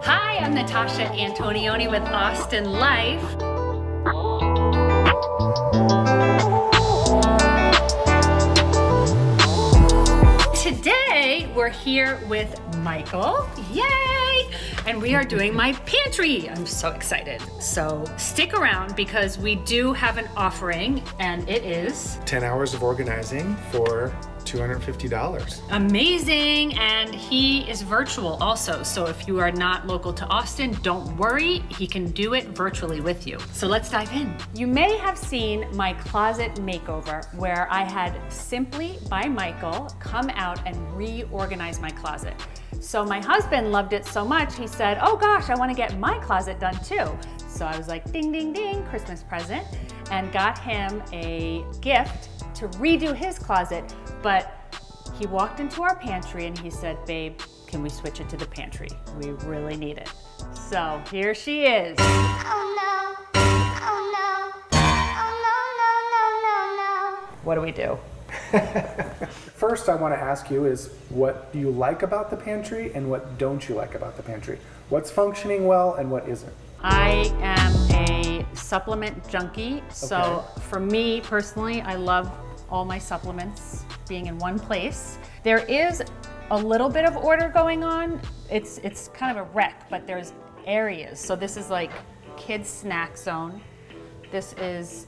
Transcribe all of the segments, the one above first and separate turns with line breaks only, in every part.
Hi, I'm Natasha Antonioni with Austin Life. Today, we're here with Michael, yay! And we are doing my pantry. I'm so excited. So stick around because we do have an offering and it is
10 hours of organizing for $250.
Amazing, and he is virtual also. So if you are not local to Austin, don't worry, he can do it virtually with you. So let's dive in. You may have seen my closet makeover where I had Simply by Michael come out and reorganize my closet. So my husband loved it so much, he said, oh gosh, I want to get my closet done too. So I was like, ding, ding, ding, Christmas present, and got him a gift to redo his closet. But he walked into our pantry and he said, babe, can we switch it to the pantry? We really need it. So here she is.
Oh no, oh no, oh no, no, no, no, no.
What do we do?
First, I want to ask you is what do you like about the pantry and what don't you like about the pantry? What's functioning well and what isn't?
I am a supplement junkie. So for me personally, I love all my supplements being in one place. There is a little bit of order going on. It's kind of a wreck, but there's areas. So this is like kids snack zone. This is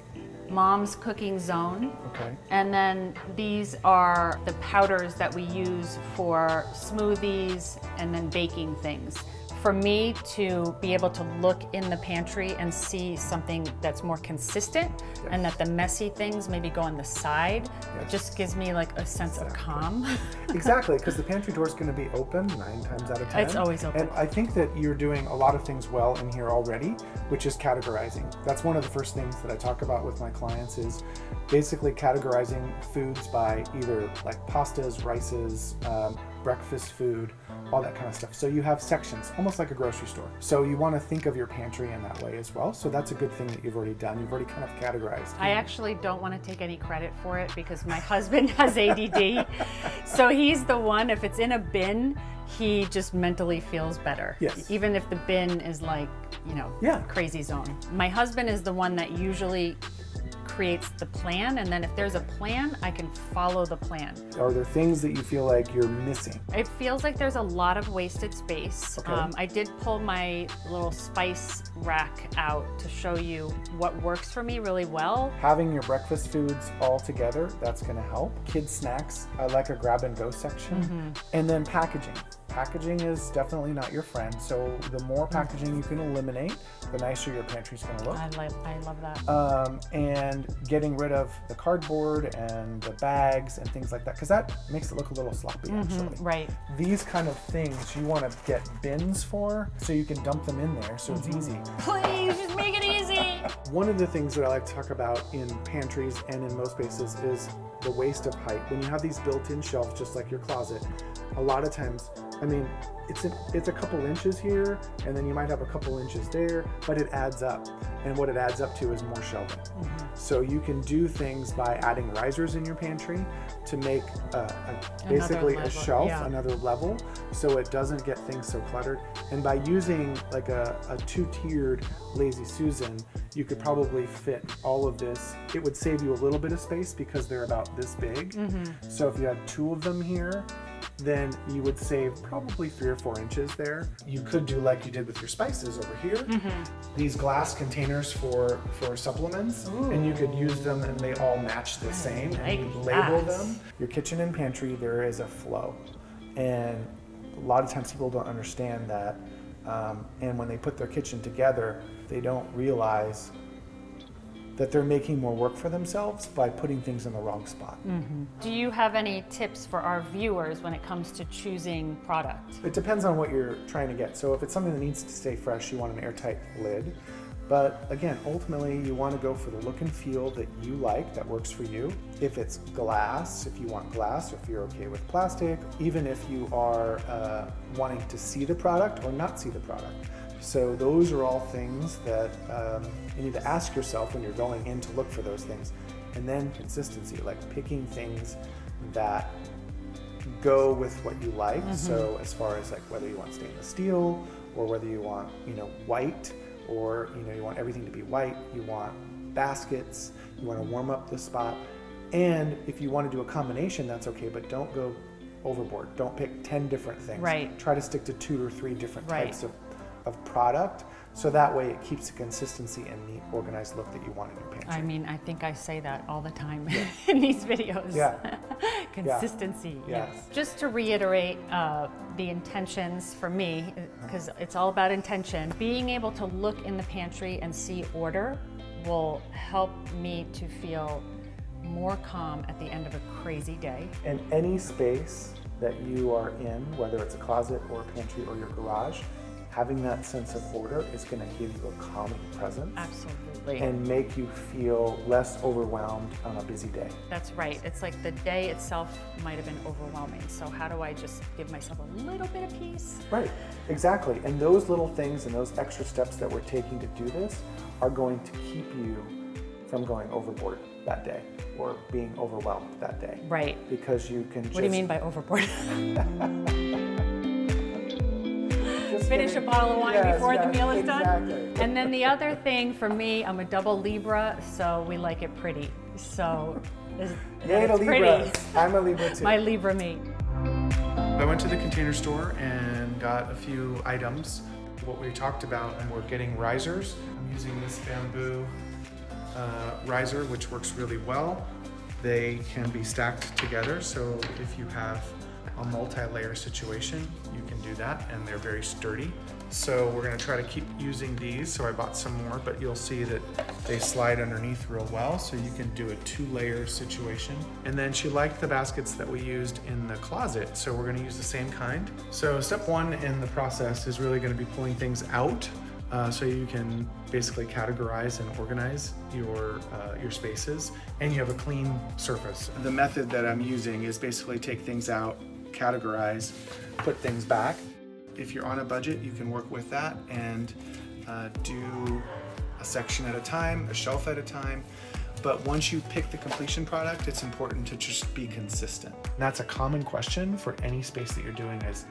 mom's cooking zone.
Okay.
And then these are the powders that we use for smoothies and then baking things. For me to be able to look in the pantry and see something that's more consistent,
yes,
and that the messy things maybe go on the side,
yes,
it just gives me like a sense of calm.
Exactly, because the pantry door is going to be open 9 times out of 10.
It's always open.
And I think that you're doing a lot of things well in here already, which is categorizing. That's one of the first things that I talk about with my clients is basically categorizing foods by either like pastas, rices, breakfast food, all that kind of stuff. So you have sections, almost like a grocery store. So you want to think of your pantry in that way as well. So that's a good thing that you've already done. You've already kind of categorized.
I actually don't want to take any credit for it because my husband has ADD. So he's the one, if it's in a bin, he just mentally feels better.
Yes.
Even if the bin is like, you know,
yeah,
crazy zone. My husband is the one that usually creates the plan, and then if there's a plan, I can follow the plan.
Are there things that you feel like you're missing?
It feels like there's a lot of wasted space.
Okay.
I did pull my little spice rack out to show you what works for me really well.
Having your breakfast foods all together, that's going to help. Kids snacks, I like a grab and go section. And then packaging. Packaging is definitely not your friend, so the more packaging you can eliminate, the nicer your pantry's going to look.
I love that.
And getting rid of the cardboard and the bags and things like that, because that makes it look a little sloppy actually.
Right.
These kind of things you want to get bins for, so you can dump them in there, so it's easy.
Please, just make it easy.
One of the things that I like to talk about in pantries and in most spaces is the waste of height. When you have these built-in shelves, just like your closet, a lot of times, I mean, it's a couple inches here, and then you might have a couple inches there, but it adds up. And what it adds up to is more shelving. So you can do things by adding risers in your pantry to make basically a shelf, another level, so it doesn't get things so cluttered. And by using like a 2-tiered Lazy Susan, you could probably fit all of this. It would save you a little bit of space because they're about this big. So if you had 2 of them here, then you would save probably 3 or 4 inches there. You could do like you did with your spices over here. These glass containers for supplements, and you could use them and they all match the same, and you label them. Your kitchen and pantry, there is a flow. And a lot of times people don't understand that. And when they put their kitchen together, they don't realize that they're making more work for themselves by putting things in the wrong spot.
Do you have any tips for our viewers when it comes to choosing product?
It depends on what you're trying to get. So if it's something that needs to stay fresh, you want an airtight lid. But again, ultimately, you want to go for the look and feel that you like, that works for you. If it's glass, if you want glass, if you're okay with plastic, even if you are wanting to see the product or not see the product. So those are all things that you need to ask yourself when you're going in to look for those things. And then consistency, like picking things that go with what you like. So as far as like whether you want stainless steel or whether you want, you know, white, or, you know, you want everything to be white, you want baskets, you want to warm up the spot. And if you want to do a combination, that's okay, but don't go overboard. Don't pick 10 different things.
Right.
Try to stick to 2 or 3 different
Right.
types of product, so that way it keeps the consistency and neat, organized look that you want in your pantry.
I mean, I think I say that all the time in these videos.
Yeah.
Consistency,
Yeah.
yes. Just to reiterate the intentions for me, because it's all about intention, being able to look in the pantry and see order will help me to feel more calm at the end of a crazy day.
And any space that you are in, whether it's a closet or a pantry or your garage, having that sense of order is going to give you a calming presence.
Absolutely.
And make you feel less overwhelmed on a busy day.
That's right. It's like the day itself might have been overwhelming. So how do I just give myself a little bit of peace?
Right, exactly. And those little things and those extra steps that we're taking to do this are going to keep you from going overboard that day or being overwhelmed that day.
Right.
Because you can just...
What do you mean by overboard?
Just
Finish a bottle of wine before the meal is done.
Exactly.
And then the other thing for me, I'm a double Libra, so we like it pretty. So
Yay to
it's
Libras.
pretty.
I'm a Libra too.
My Libra me.
I went to the Container Store and got a few items. What we talked about, and we're getting risers. I'm using this bamboo riser, which works really well. They can be stacked together, so if you have a multi-layer situation, you can do that, and they're very sturdy. So we're gonna try to keep using these. So I bought some more, but you'll see that they slide underneath real well, so you can do a 2-layer situation. And then she liked the baskets that we used in the closet, so we're gonna use the same kind. So step 1 in the process is really gonna be pulling things out, so you can basically categorize and organize your spaces, and you have a clean surface. The method that I'm using is basically take things out, categorize, put things back. If you're on a budget, you can work with that and do a section at a time, a shelf at a time. But once you pick the completion product, it's important to just be consistent. And that's a common question for any space that you're doing is,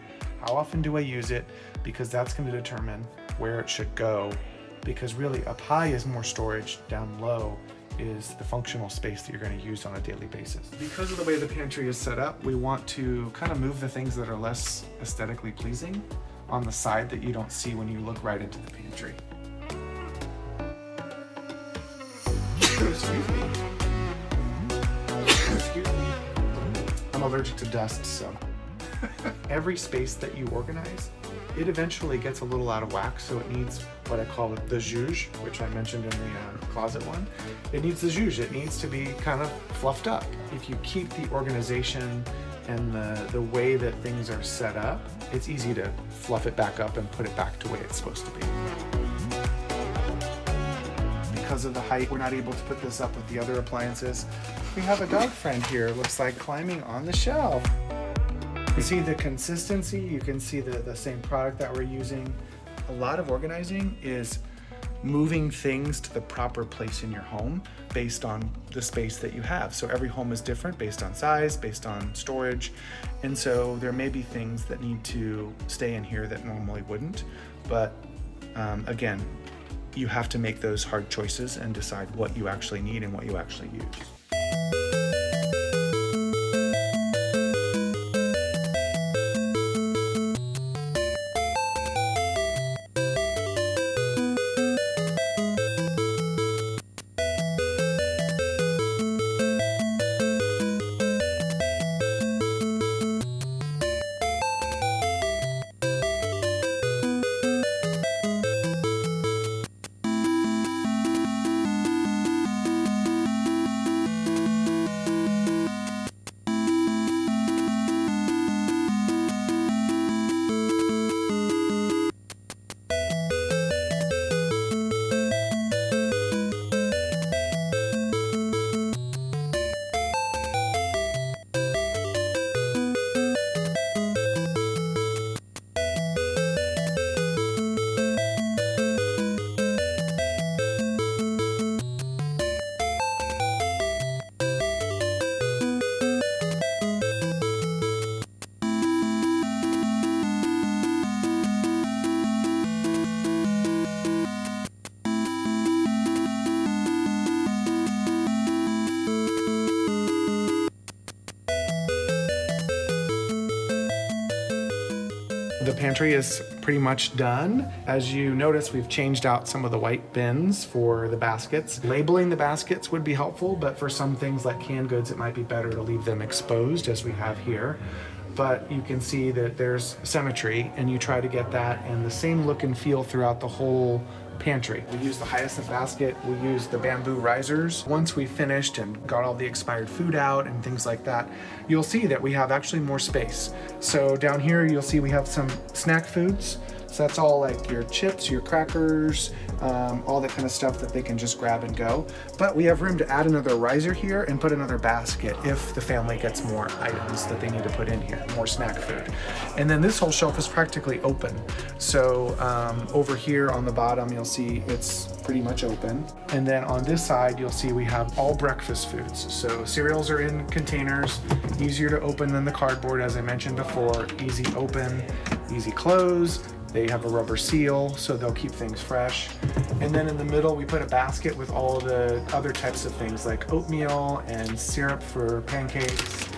how often do I use it? Because that's going to determine where it should go. Because really up high is more storage, down low is the functional space that you're going to use on a daily basis. Because of the way the pantry is set up, we want to kind of move the things that are less aesthetically pleasing on the side that you don't see when you look right into the pantry. Excuse me. Excuse me. I'm allergic to dust, so. Every space that you organize, it eventually gets a little out of whack, so it needs what I call the zhuzh, which I mentioned in the closet one. It needs the zhuzh. It needs to be kind of fluffed up. If you keep the organization and the way that things are set up, it's easy to fluff it back up and put it back to the way it's supposed to be. Because of the height, we're not able to put this up with the other appliances. We have a dog friend here, looks like climbing on the shelf. You see the consistency, you can see the same product that we're using. A lot of organizing is moving things to the proper place in your home based on the space that you have. So every home is different based on size, based on storage. And so there may be things that need to stay in here that normally wouldn't. But again, you have to make those hard choices and decide what you actually need and what you actually use. pantry is pretty much done. As you notice, we've changed out some of the white bins for the baskets. Labeling the baskets would be helpful, but for some things like canned goods, it might be better to leave them exposed as we have here. But you can see that there's symmetry, and you try to get that and the same look and feel throughout the whole pantry. We use the hyacinth basket, we use the bamboo risers. Once we finished and got all the expired food out and things like that, you'll see that we have actually more space. So down here you'll see we have some snack foods. So that's all like your chips, your crackers, all that kind of stuff that they can just grab and go. But we have room to add another riser here and put another basket if the family gets more items that they need to put in here, more snack food. And then this whole shelf is practically open. So over here on the bottom, you'll see it's pretty much open. And then on this side, you'll see we have all breakfast foods. So cereals are in containers, easier to open than the cardboard, as I mentioned before, easy open, easy close. They have a rubber seal, so they'll keep things fresh. And then in the middle, we put a basket with all the other types of things like oatmeal and syrup for pancakes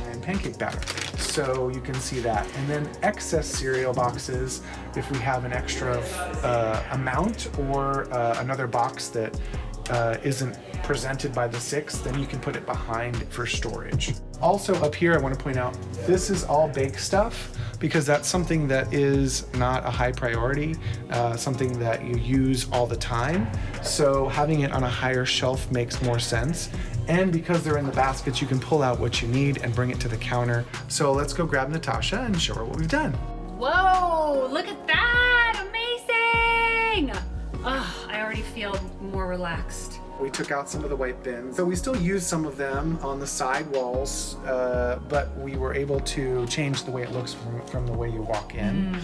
and pancake batter. So you can see that. And then excess cereal boxes, if we have an extra amount or another box that isn't presented by the 6th, then you can put it behind for storage. Also up here, I want to point out, this is all bake stuff because that's something that is not a high priority, something that you use all the time. So having it on a higher shelf makes more sense. And because they're in the baskets, you can pull out what you need and bring it to the counter. So let's go grab Natasha and show her what we've done.
Whoa, look at that, amazing! Oh, I already feel more relaxed.
We took out some of the white bins. So we still use some of them on the side walls, but we were able to change the way it looks from the way you walk in.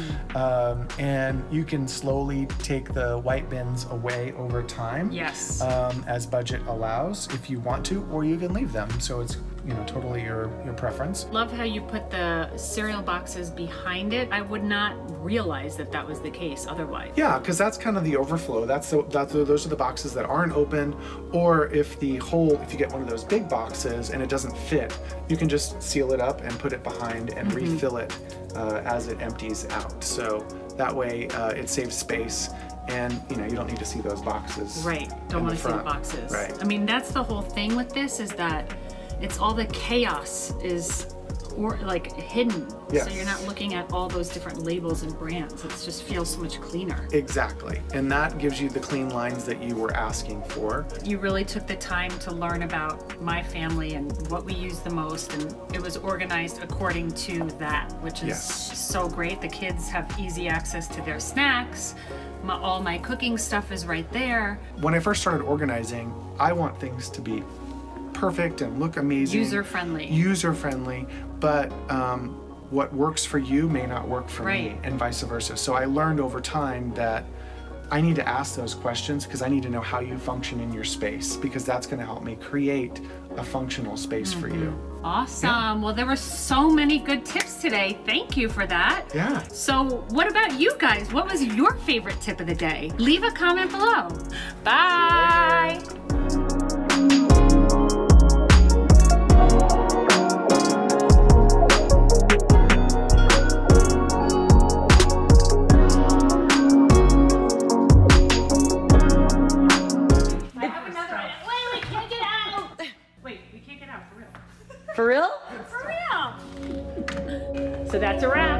And you can slowly take the white bins away over time.
Yes.
As budget allows, if you want to, or you can leave them. So it's, you know, totally your preference.
Love how you put the cereal boxes behind it. I would not realize that that was the case otherwise.
Yeah, because that's kind of the overflow. Those are the boxes that aren't open, or if you get one of those big boxes and it doesn't fit, you can just seal it up and put it behind and refill it as it empties out. So that way it saves space. And you know, you don't need to see those boxes.
Right, don't want to see the boxes.
Right.
I mean, that's the whole thing with this, is that it's all the chaos is like hidden.
Yes.
So you're not looking at all those different labels and brands. It just feels so much cleaner.
Exactly. And that gives you the clean lines that you were asking for.
You really took the time to learn about my family and what we use the most, and it was organized according to that, which is so great. The kids have easy access to their snacks. All my cooking stuff is right there.
When I first started organizing, I want things to be perfect and look amazing. User-friendly, but what works for you may not work for me, and vice versa. So I learned over time that I need to ask those questions because I need to know how you function in your space, because that's going to help me create a functional space for you.
Awesome.
Yeah.
Well, there were so many good tips today. Thank you for that.
Yeah.
So what about you guys? What was your favorite tip of the day? Leave a comment below. Bye. For real? For real. So that's a wrap.